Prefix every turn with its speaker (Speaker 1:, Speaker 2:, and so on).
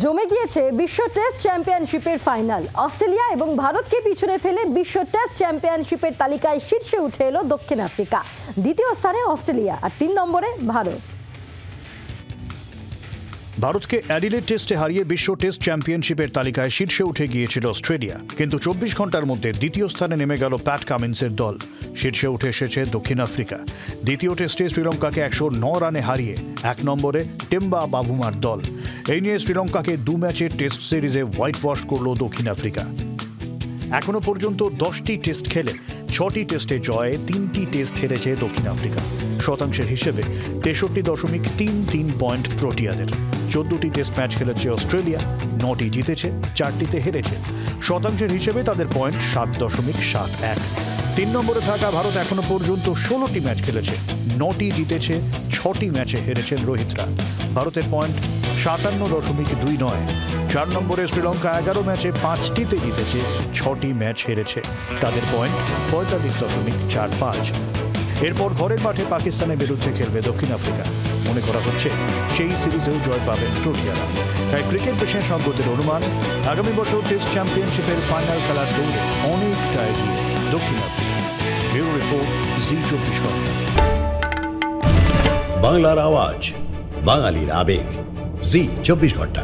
Speaker 1: জমে গিয়েছে বিশ্ব টেস্ট চ্যাম্পিয়নশিপের ফাইনাল। অস্ট্রেলিয়া এবং ভারতকে পিছনে ফেলে বিশ্ব টেস্ট চ্যাম্পিয়নশিপের তালিকায় শীর্ষে উঠে এলো দক্ষিণ আফ্রিকা। দ্বিতীয় স্থানে অস্ট্রেলিয়া আর 3 নম্বরে ভারত।
Speaker 2: ভারতকে অ্যাডিলেড টেস্টে হারিয়ে বিশ্ব টেস্ট চ্যাম্পিয়নশিপের তালিকায় শীর্ষে উঠে গিয়েছিল অস্ট্রেলিয়া, কিন্তু 24 ঘন্টার মধ্যে দ্বিতীয় স্থানে নেমে গেল প্যাট কামিন্সের দল। শীর্ষে উঠে এসেছে দক্ষিণ আফ্রিকা। দ্বিতীয় টেস্টে শ্রীলঙ্কাকে 109 রানে হারিয়ে 1 নম্বরে টেম্বা বাভুমার দল। এই নিয়ে শ্রীলঙ্কাকে 2 ম্যাচের টেস্ট সিরিজে হোয়াইট ওয়াশ করল দক্ষিণ আফ্রিকা। এখনো পর্যন্ত 10টি টেস্ট খেলে 6টি টেস্টে জয়ে 3টি টেস্ট হেরেছে দক্ষিণ আফ্রিকা। শতাংশের হিসেবে 63.33 পয়েন্ট প্রোটিয়াদের। 14টি টেস্ট ম্যাচ খেলেছে অস্ট্রেলিয়া, 9টি জিতেছে, 4টিতে হেরেছে। শতাংশের হিসেবে তাদের পয়েন্ট 7.71। 3 নম্বরে থাকা ভারত এখনো পর্যন্ত 16টি ম্যাচ খেলেছে, 9টি জিতেছে, 6টি ম্যাচে হেরেছেন রোহিতরা। ভারতের পয়েন্ট 57.29। 4 নম্বরে শ্রীলঙ্কা 11 ম্যাচে 5টিতে জিতেছে, 6টি ম্যাচ হেরেছে। তাদের পয়েন্ট 45.45। এরপর ঘরের মাঠে পাকিস্তানের বিরুদ্ধে খেলবে দক্ষিণ আফ্রিকা। মনে করা হচ্ছে সেই সিরিজেও জয় পাবেন প্রোটিয়ারা। তাই ক্রিকেট বিশেষজ্ঞদের অনুমান, আগামী বছর টেস্ট চ্যাম্পিয়নশিপের ফাইনাল খেলার দৌড়ে অনেকটা এগিয়ে দক্ষিণ আফ্রিকা। ব্যুরো রিপোর্ট, জি 24 ঘন্টা।
Speaker 3: বাংলার আওয়াজ, বাঙালির আবেগ, জি 24 ঘন্টা।